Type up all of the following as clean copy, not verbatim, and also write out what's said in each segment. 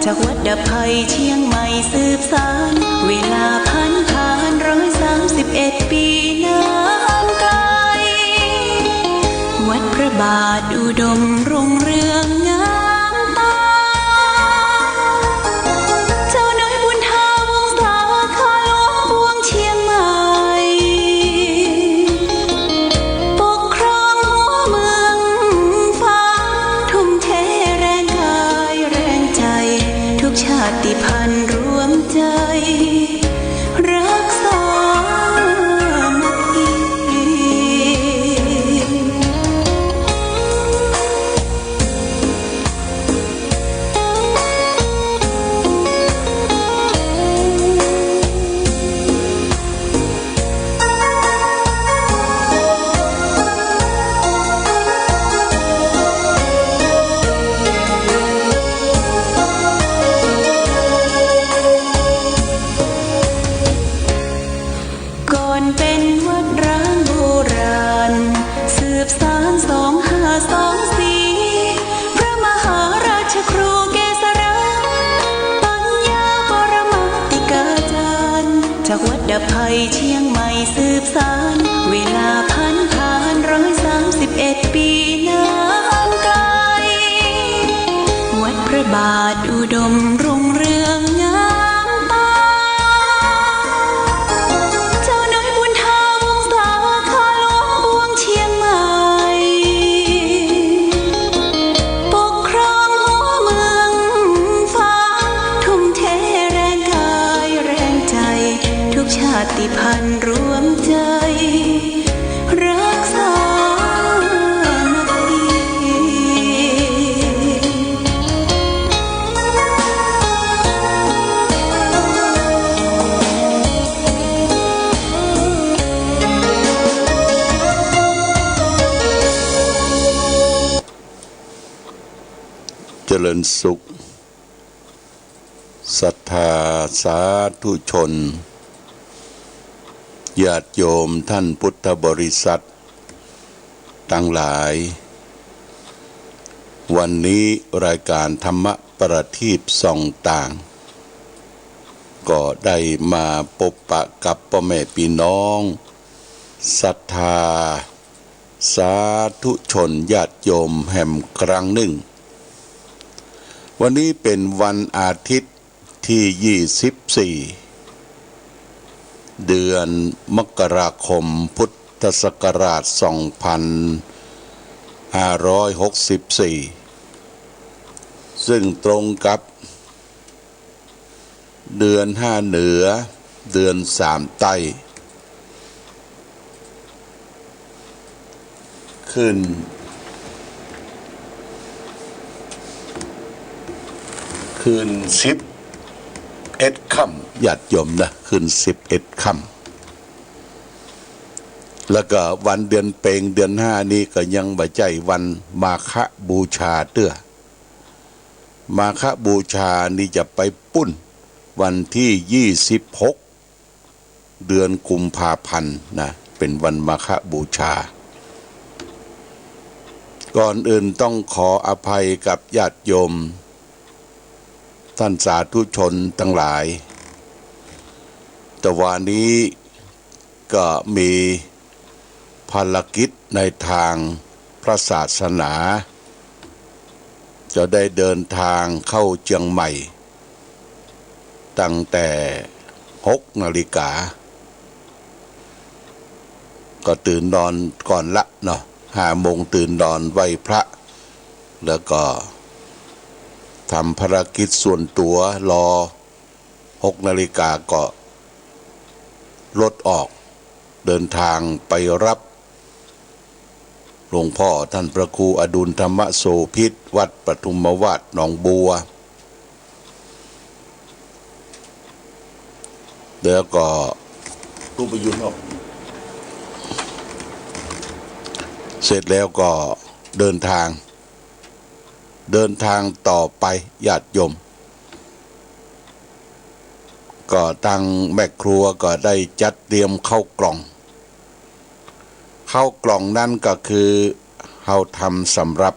จากวัดดับภัยเชียงใหม่สืบสานเวลาผ่าน131 ปีนานไกลวัดพระบาทอุดมรุ่งเรืองงามตาเจ้าน้อยบุญทาวงศาข้าหลวงปวงเชียงใหม่ปกครองหัวเมืองฟ้าทุ่มเทแรงกายแรงใจทุกชาติพันธุ์รวมใจรักษามัคคีก่อนเป็นวัดร้างโบราณสืบสาน2524พระมหาราชครูเกษราปัญญาปรมาติกาจารย์จากวัดดับภัยเชียงใหม่สืบสานเวลาผ่าน131 ปีนานไกลวัดพระบาทอุดมรุ่งเรืองงามตาเจ้าน้อยบุญทาวงศาข้าหลวงปวงเชียงใหม่ปกครองหัวเมืองฟ้าทุ่มเทแรงกายแรงใจทุกชาติพันธุ์รวมใจรักษามัคคีเจริญสุขศรัทธาสาธุชนญาติโยมท่านพุทธบริษัททั้งหลายวันนี้รายการธรรมประทีปส่องต่างก็ได้มาพบปะกับพ่อแม่พี่น้องศรัทธาสาธุชนญาติโยมแห่งครั้งหนึ่งวันนี้เป็นวันอาทิตย์ที่24เดือนมกราคมพุทธศักราช2564ซึ่งตรงกับเดือน5เหนือเดือน3ใต้ขึ้น11 ค่ำญาติโยมนะขึ้น11 ค่ำแล้วก็วันเดือนเปงเดือน5นี้ก็ยังบ่ใจวันมาฆบูชาเตื้อมาฆบูชานี่จะไปปุ้นวันที่26เดือนกุมภาพันธ์นะเป็นวันมาฆบูชาก่อนอื่นต้องขออภัยกับญาติโยมท่านสาธุชนทั้งหลายแต่วันนี้ก็มีภารกิจในทางพระศาสนาจะได้เดินทางเข้าเชียงใหม่ตั้งแต่6 นาฬิกาก็ตื่นนอนก่อนละเนาะ5 โมงตื่นนอนไหว้พระแล้วก็ทำภารกิจส่วนตัวรอ6 นาฬิกาก็รถออกเดินทางไปรับหลวงพ่อท่านพระครูอดุลธรรมโสภิตวัดปทุมวาสหนองบัวเดี๋ยวก็รูปยุนออกเสร็จแล้วก็เดินทางต่อไปญาติโยมก็ทางแม่ครัวก็ได้จัดเตรียมข้าวกล่องนั่นก็คือเราทำสำหรับ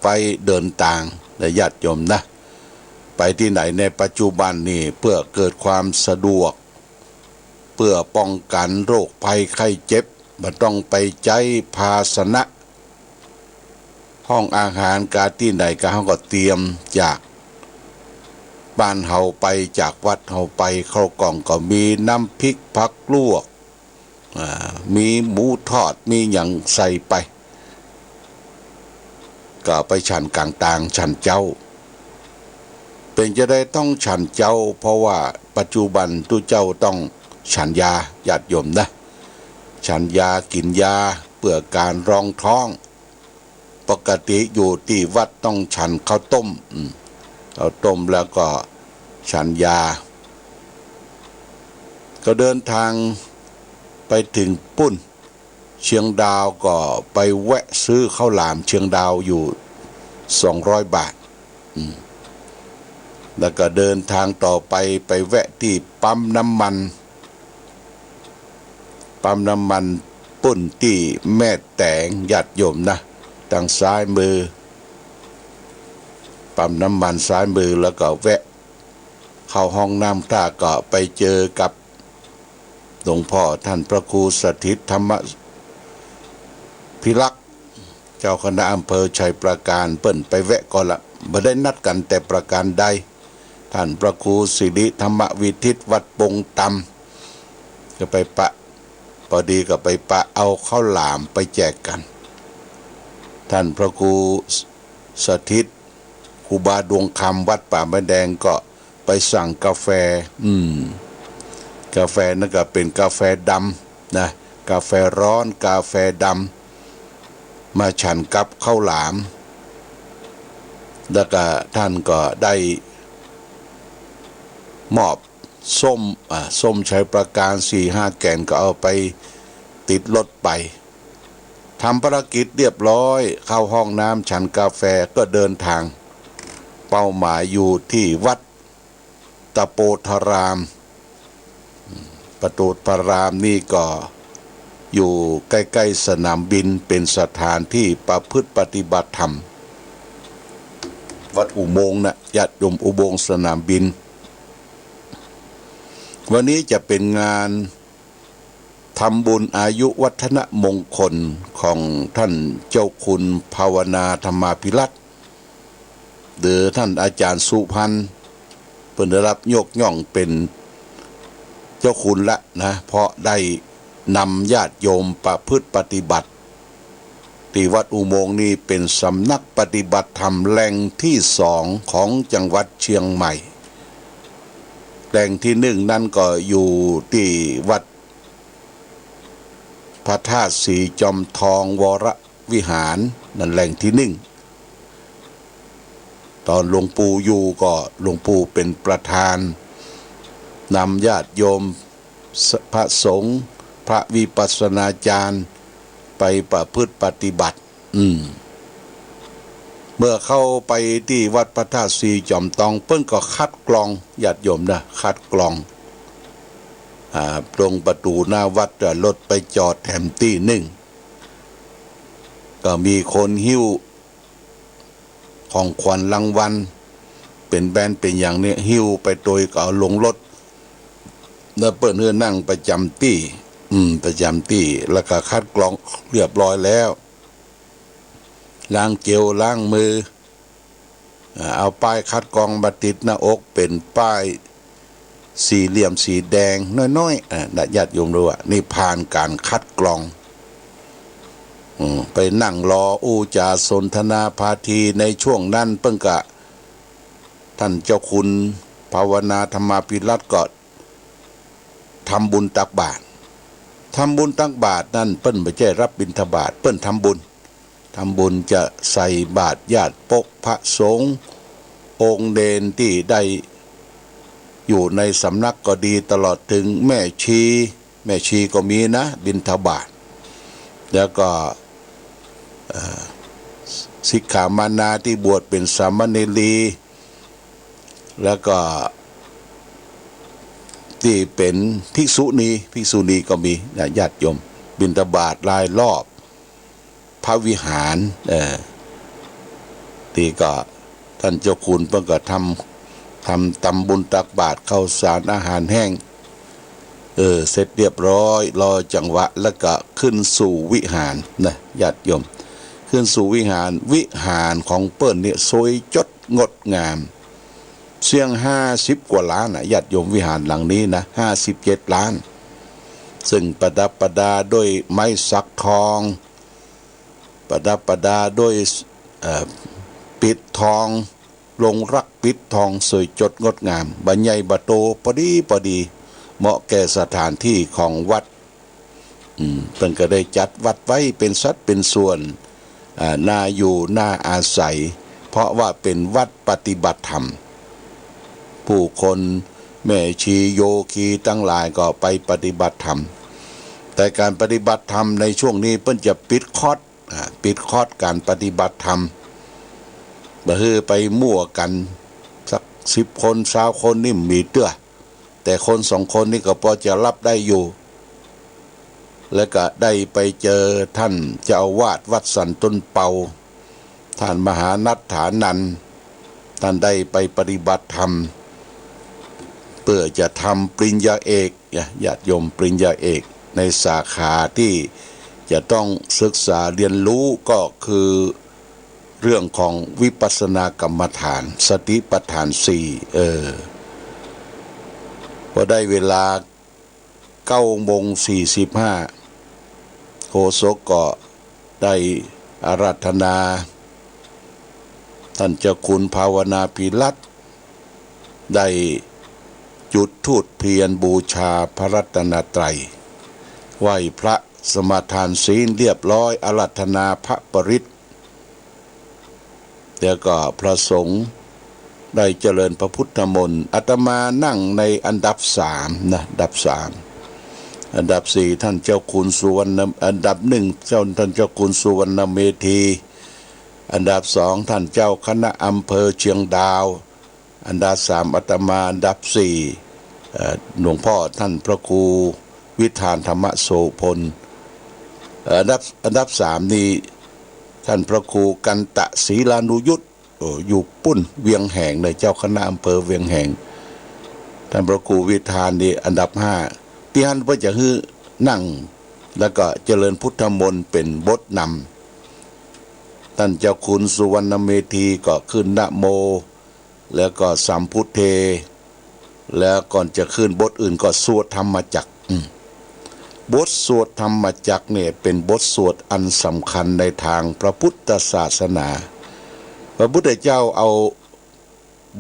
ไปเดินทางและญาติโยมนะ ไปที่ไหนในปัจจุบันนี่เพื่อเกิดความสะดวกเพื่อป้องกันโรคภัยไข้เจ็บไม่ต้องไปใจภาชนะห้องอาหารการที่ไหนก็เขาก็เตรียมจากบ้านเฮาไปจากวัดเฮาไปเข้ากล่องก็มีน้ำพริกผักลวกมีหมูทอดมีอย่างใส่ไปก็ไปฉันกลางต่างฉันเจ้าเป็นจะได้ต้องฉันเจ้าเพราะว่าปัจจุบันทุเจ้าต้องฉันยาญาติโยมนะฉันยากินยาเพื่อการรองท้องปกติอยู่ที่วัดต้องฉันข้าวต้มข้าวต้มแล้วก็ฉันยาก็เดินทางไปถึงปุ้นเชียงดาวก็ไปแวะซื้อข้าวหลามเชียงดาวอยู่200 บาทแล้วก็เดินทางต่อไปแวะที่ปั๊มน้ำมันปุ้นที่แม่แตงญาติโยมนะทางซ้ายมือปั๊มน้ำมันซ้ายมือแล้วก็แวะเข้าห้องน้ำท่าก็ไปเจอกับหลวงพ่อท่านพระครูสถิตธรรมพิรักษ์เจ้าคณะอำเภอชัยปราการเปิ้นไปแวะก่อนละไม่ได้นัดกันแต่ประการใดท่านพระครูสิริธรรมวิทิตวัดปงตำก็ไปปะพอดีก็ไปปะเอาข้าวหลามไปแจกกันท่านพระครูสถิตครูบาดวงคำวัดป่าไม้แดงก็ไปสั่งกาแฟกาแฟนั่นก็เป็นกาแฟดำนะกาแฟร้อนกาแฟดำมาฉันกับข้าวหลามแล้วก็ท่านก็ได้มอบส้มชัยประการ 4-5 แก่นก็เอาไปติดรถไปทำภารกิจเรียบร้อยเข้าห้องน้ำฉันกาแฟก็เดินทางเป้าหมายอยู่ที่วัดตะโปธารามประตูพารามนี่ก็อยู่ใกล้ๆสนามบินเป็นสถานที่ประพฤติปฏิบัติธรรมวัดอุโมงค์นะญาติโยมอุโมงค์สนามบินวันนี้จะเป็นงานทำบุญอายุวัฒนมงคลของท่านเจ้าคุณภาวนาธรรมาภิรัตน์หรือท่านอาจารย์สุพรรณเพิ่นได้รับยกย่องเป็นเจ้าคุณละนะเพราะได้นำญาติโยมประพฤติปฏิบัติที่วัดอุโมงค์นี้เป็นสำนักปฏิบัติธรรมแหล่งที่2ของจังหวัดเชียงใหม่แหล่งที่1นั่นก็อยู่ที่วัดพระธาตุสีจอมทองวรวิหารนั่นแหล่งที่1ตอนหลวงปู่อยู่ก็หลวงปู่เป็นประธานนำญาติโยมพระสงฆ์พระวิปัสสนาจารย์ไปประพฤติปฏิบัติเมื่อเข้าไปที่วัดพระธาตุสีจอมทองเพิ่นก็คัดกรองญาติโยมนะคัดกรองตรงประตูหน้าวัดรถไปจอดแถมที่1ก็มีคนหิ้วของขวัญรางวัลเป็นแบนเป็นอย่างนี้หิ้วไปโดยก็เอาลงรถแล้วเปิ้นเฮือนั่งประจำที่แล้วก็คัดกรองเรียบร้อยแล้วล้างเจลล้างมือเอาป้ายคัดกรองมาติดหน้าอกเป็นป้ายสี่เหลี่ยมสีแดงน้อยๆญาติโยมรู้ว่านี่ผ่านการคัดกรองไปนั่งรออู้จาสนทนาพาทีในช่วงนั้นเพิ่งกะท่านเจ้าคุณภาวนาธรรมาภิรัตน์ก็ทำบุญตักบาตรนั่นเปิ้นไม่ใช่รับบิณฑบาตเปิ้นทำบุญจะใส่บาตรญาติปกพระสงฆ์องค์เดนที่ได้อยู่ในสำนักก็ดีตลอดถึงแม่ชีก็มีนะบิณฑบาตแล้วก็สิกขามานาที่บวชเป็นสามเณรีแล้วก็ที่เป็นภิกษุณีก็มีญาติโยมบิณฑบาตรายรอบพระวิหารที่ก็ท่านเจ้าคุณเพิ่งก็ทำ ทำตำบุญตักบาตรข้าวสารอาหารแห้งเสร็จเรียบร้อยรอจังหวะแล้วก็ขึ้นสู่วิหารนะญาติโยมขึ้นสู่วิหารของเปิ้นเนี่ยสวยจดงดงามเสียง50 กว่าล้านนะญาติโยมวิหารหลังนี้นะ57 ล้านซึ่งประดับประดาด้วยไม้สักทองประดับประดาด้วยปิดทองลงรักปิดทองสวยจดงดงามบรรยายบะโตพอดีเหมาะแก่สถานที่ของวัดเพิ่นก็ได้จัดวัดไว้เป็นสัดเป็นส่วนน่าอยู่น่าอาศัยเพราะว่าเป็นวัดปฏิบัติธรรมผู้คนแม่ชีโยคีทั้งหลายก็ไปปฏิบัติธรรมแต่การปฏิบัติธรรมในช่วงนี้เพิ่นจะปิดคอร์สการปฏิบัติธรรมบ่ฮือไปมั่วกันสัก10 คน20 คนนี่มีเตื้อแต่คน2 คนนี่ก็พอจะรับได้อยู่แล้วก็ได้ไปเจอท่านเจ้าอาวาสวัดสันต้นเปาท่านมหานัฏฐานันท์ท่านได้ไปปฏิบัติธรรมเพื่อจะทำปริญญาเอกญาติโยมปริญญาเอกในสาขาที่จะต้องศึกษาเรียนรู้ก็คือเรื่องของวิปัสสนากรรมฐานสติปัฏฐาน4พอได้เวลา9:45โฆษกก็ได้อาราธนาท่านเจ้าคุณภาวนาภิรัตน์ได้จุดธูปเทียนบูชาพระรัตนตรัยไหว้พระสมาทานศีลเรียบร้อยอาราธนาพระปริตรแล้วก็พระสงฆ์ได้เจริญพระพุทธมนต์อาตมานั่งในอันดับ3นะอันดับ3อันดับ4ท่านเจ้าคุณสุวรรณอันดับ1ท่านเจ้าคุณสุวรรณเมธีอันดับ2ท่านเจ้าคณะอำเภอเชียงดาวอันดับ3อาตมาอันดับ4หลวงพ่อท่านพระครูวิธานธรรมโสพลอันดับ3นี่ท่านพระครูกันตะศรีลานุยุตอยู่ปุ้นเวียงแหงในเจ้าคณะอำเภอเวียงแหงท่านพระครูวิธานนี่อันดับ5ที่ท่านก็จะฮื้อนั่งแล้วก็เจริญพุทธมนต์เป็นบทนำท่านเจ้าคุณสุวรรณเมธีก็ขึ้นนะโมแล้วก็สัมพุทเทแล้วก่อนจะขึ้นบทอื่นก็สวดธรรมจักรบทสวดธรรมจักรเนี่ยเป็นบทสวดอันสำคัญในทางพระพุทธศาสนาพระพุทธเจ้าเอา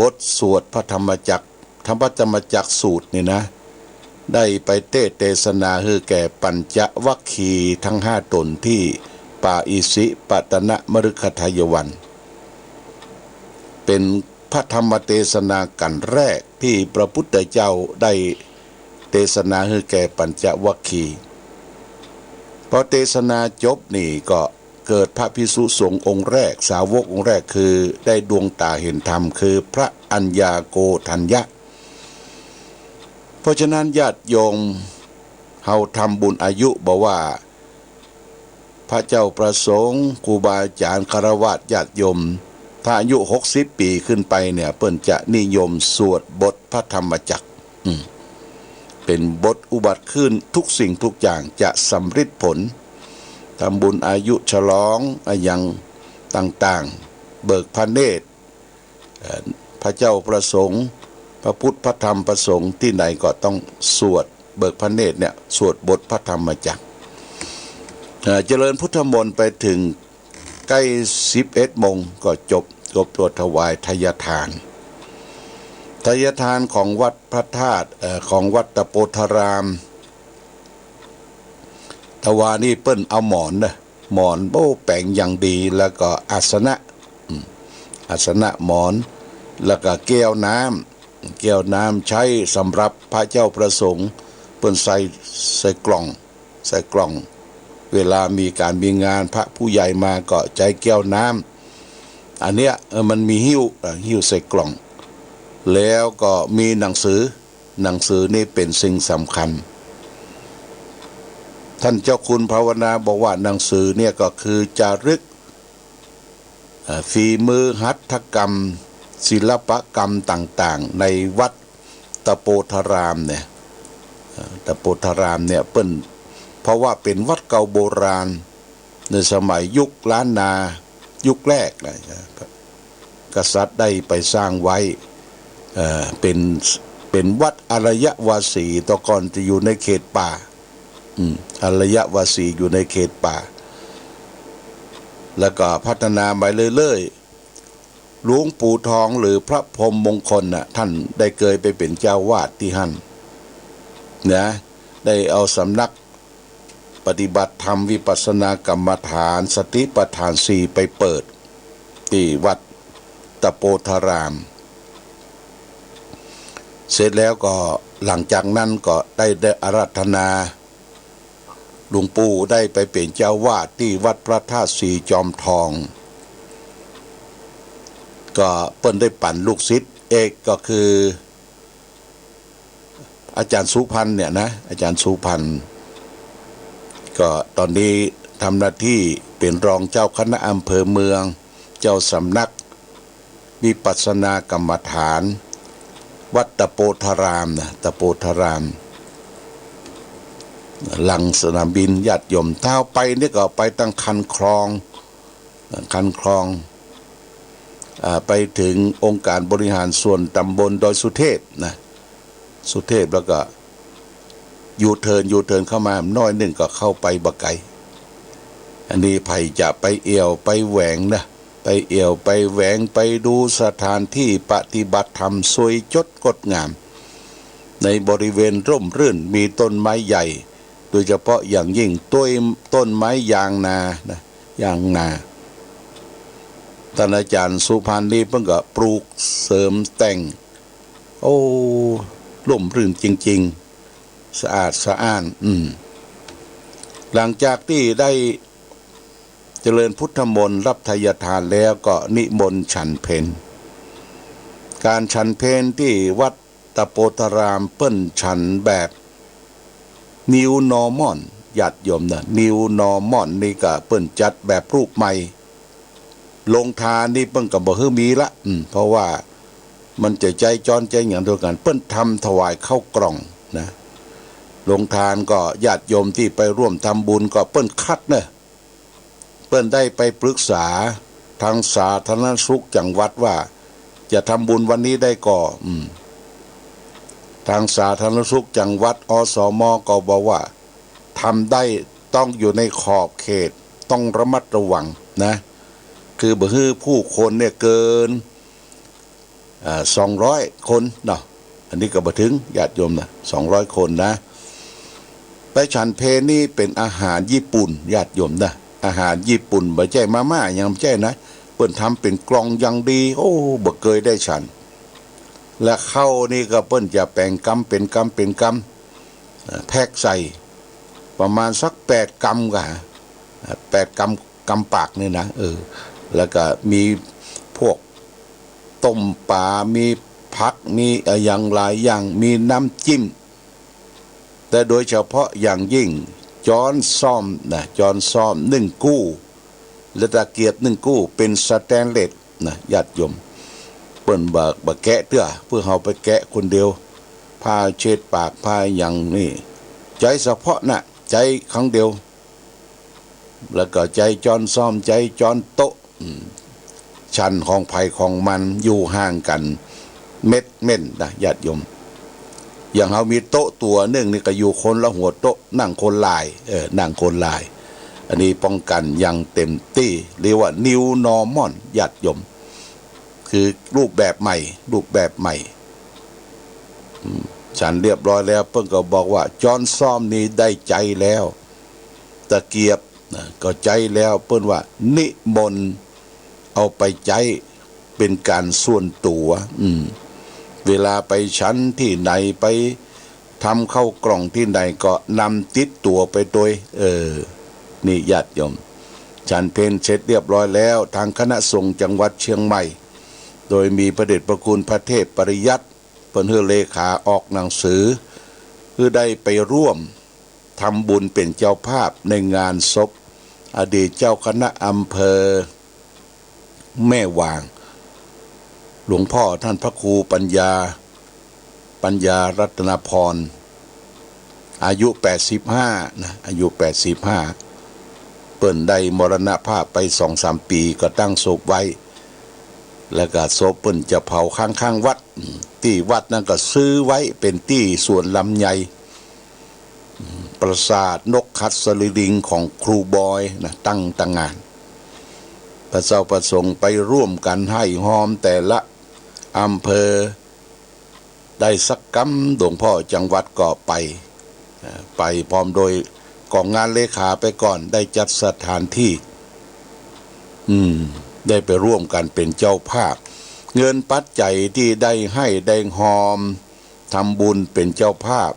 บทสวดพระธรรมจักรสูตรนี่นะได้ไปเทศนาให้แก่ปัญจวัคคีย์ทั้ง5 ตนที่ป่าอิสิปตนมฤคทายวันเป็นพระธรรมเทศนากันแรกที่พระพุทธเจ้าได้เทศนาให้แก่ปัญจวัคคีย์พอเทศนาจบนี่ก็เกิดพระภิกษุสงฆ์องค์แรกสาวกองค์แรกคือได้ดวงตาเห็นธรรมคือพระอัญญาโกฏัญญะเพราะฉะนั้นญาติโยมเฮาทำบุญอายุบอกว่าพระเจ้าประสงค์ครูบาอาจารย์คฤหัสถ์ญาติโยมถ้าอายุ60 ปีขึ้นไปเนี่ยเพิ่นจะนิยมสวดบทพระธรรมจักรเป็นบทอุบัติขึ้นทุกสิ่งทุกอย่างจะสำฤทธิ์ผลทำบุญอายุฉลองอย่างต่างๆเบิกพระเนตรพระเจ้าประสงค์พระพุทธพระธรรมพระสงฆ์ที่ไหนก็ต้องสวดเบิกพระเนตรเนี่ยสวดบทพระธรรมจักรเจริญพุทธมนต์ไปถึงใกล้11 โมงก็จบตัวถวายทายทานของวัดพระธาตุของวัดตะโพธารามทวานี่เปิ้นเอาหมอนแปลงอย่างดีแล้วก็อาสนะหมอนแล้วก็แก้วน้ำใช้สำหรับพระเจ้าประสงค์เปิ้นใส่กล่องเวลามีการมีงานพระผู้ใหญ่มาก็ใจแก้วน้ำอันเนี้ยมันมีหิ้วใส่กล่องแล้วก็มีหนังสือนี่เป็นสิ่งสำคัญท่านเจ้าคุณภาวนาบอกว่าหนังสือเนี่ยก็คือจารึกฝีมือหัตถกรรม ศิลปกรรมต่างๆในวัดตะโปธารามเนี่ยตะโปธารามเนี่ยเปิ้นเพราะว่าเป็นวัดเก่าโบราณในสมัยยุคล้านนายุคแรกนะกษัตริย์ได้ไปสร้างไว้เป็นวัดอารยวาสีตะก่อนจะอยู่ในเขตป่าอารยวาสีอยู่ในเขตป่าแล้วก็พัฒนาไปเรื่อยๆหลวงปู่ทองหรือพระพรหมมงคลน่ะท่านได้เคยไปเป็นเจ้าวาดที่หั่นนะได้เอาสำนักปฏิบัติธรรมวิปัสสนากรรมฐานสติปัฏฐานสี่ไปเปิดที่วัดตะโปธารามเสร็จแล้วก็หลังจากนั้นก็ได้อาราธนาหลวงปู่ได้ไปเป็นเจ้าวาดที่วัดพระธาตุสีจอมทองก็เปิ้นได้ปั่นลูกศิษย์เอกก็คืออาจารย์สุพรรณเนี่ยนะอาจารย์สุพรรณก็ตอนนี้ทำหน้าที่เป็นรองเจ้าคณะอำเภอเมืองเจ้าสำนักวิปัสสนากรรมฐานวัดตะโปธารามนะตะโปธารามหลังสนามบินญาติโยมเท้าไปนี่ก็ไปตั้งคันคลองไปถึงองค์การบริหารส่วนตำบลดอยสุเทพนะสุเทพแล้วก็ยูเทิร์นเข้ามาน้อยหนึ่งก็เข้าไปบะไกอันนี้ไผจะไปเอี่ยวไปแหวงนะไปเอี่ยวไปแหวงไปดูสถานที่ปฏิบัติธรรมสวยจดงดงามในบริเวณร่มรื่นมีต้นไม้ใหญ่โดยเฉพาะอย่างยิ่งต้นไม้ยางนานะยางนาท่านอาจารย์สุพรรณนี่เพิ่งก็ปลูกเสริมแต่งโอ้ร่มรื่นจริงๆสะอาดสะอ้านหลังจากที่ได้เจริญพุทธมนต์รับทายทานแล้วก็นิมนต์ฉันเพลการฉันเพลที่วัดตะโปธารามเปิ้นฉันแบบNew Normal ญาติโยมนะ New Normal นี่ก็เปิ้นจัดแบบรูปใหม่ลงทานนี่เปิ้นก็บ่ฮื้อมีละเพราะว่ามันจะใจจอนใจอย่างเดียวกันเปิ้นทำถวายเข้ากล่องนะลงทานก็ญาติโยมที่ไปร่วมทำบุญก็เปิ้นคัดนะเปิ้นได้ไปปรึกษาทางสาธารณสุขจังหวัดว่าจะทำบุญวันนี้ได้ก่อทางสาธารณสุขจังหวัดอสม.ก็บอกว่าทำได้ต้องอยู่ในขอบเขตต้องระมัดระวังนะคือบ่ฮื้อผู้คนเนี่ยเกิน200 คนเนาะอันนี้ก็บ่ถึงญาติโยมนะ200 คนนะไปฉันเพลนี่เป็นอาหารญี่ปุ่นญาติโยมนะอาหารญี่ปุ่นบ่ใช่มาม่ายังบ่ใช่นะเปิ้นทำเป็นกล่องอย่างดีโอ้บ่เคยได้ฉันและข้าวนี่ก็เปิ้นจะแบ่งกำเป็นกำแพ็กใส่ประมาณสัก8 กำก็8 กำปากนี่นะแล้วก็มีพวกต้มปลามีผักมีอย่างหลายอย่างมีน้ำจิ้มแต่โดยเฉพาะอย่างยิ่งจอนซ่อมนะจอนซ่อม1 กู้และตะเกียบ1 กู้เป็นสแตนเลสนะญาติโยมเปิ้นบ่แกะเตื้อเพื่อเฮาไปแกะคนเดียวผ้าเช็ดปากผ้าอย่างนี่ใจเฉพาะน่ะใจครั้งเดียวแล้วก็ใจจอนซ่อมใจจอนโต๊ะชั้นของไผของมันอยู่ห่างกันเม็ดนะญาติโยมอย่างเฮามีโต๊ะตัวนึงนี่ก็อยู่คนละหัวโต๊ะนั่งคนลายนั่งคนลายอันนี้ป้องกันอย่างเต็มที่เรียกว่า New Normal ญาติโยมคือรูปแบบใหม่ฉันเรียบร้อยแล้วเพิ่งก็บอกว่าจอนซ่อมนี่ได้ใจแล้วตะเกียบก็ใจแล้วเพิ่นว่านิมนต์เอาไปใจเป็นการส่วนตัวเวลาไปชั้นที่ไหนไปทำเข้ากล่องที่ไหนก็นำติดตัวไปโดยนี่ญาติโยมฉันเพลเสร็จเรียบร้อยแล้วทางคณะสงฆ์จังหวัดเชียงใหม่โดยมีพระเดชพระคุณพระเทพปริยัติเพิ่นเลขาออกหนังสือคือได้ไปร่วมทำบุญเป็นเจ้าภาพในงานศพอดีตเจ้าคณะอำเภอแม่วาง หลวงพ่อท่านพระครูปัญญารัตนพรอายุ85นะอายุ85เปิ้นได้มรณภาพไป 2-3 ปีก็ตั้งศพไว้แล้วก็ศพเปิ้นจะเผาข้างๆวัดที่วัดนั่นก็ซื้อไว้เป็นที่สวนลำไยปราสาทนกขัดสลิลิงของครูบอยนะตั้งงานพระเจ้าประสงค์ไปร่วมกันให้หอมแต่ละอำเภอได้สักกำหลวงพ่อจังหวัดก็ไปพร้อมโดยกองงานเลขาไปก่อนได้จัดสถานที่ได้ไปร่วมกันเป็นเจ้าภาพเงินปัจจัยที่ได้ให้ได้หอมทำบุญเป็นเจ้าภาพ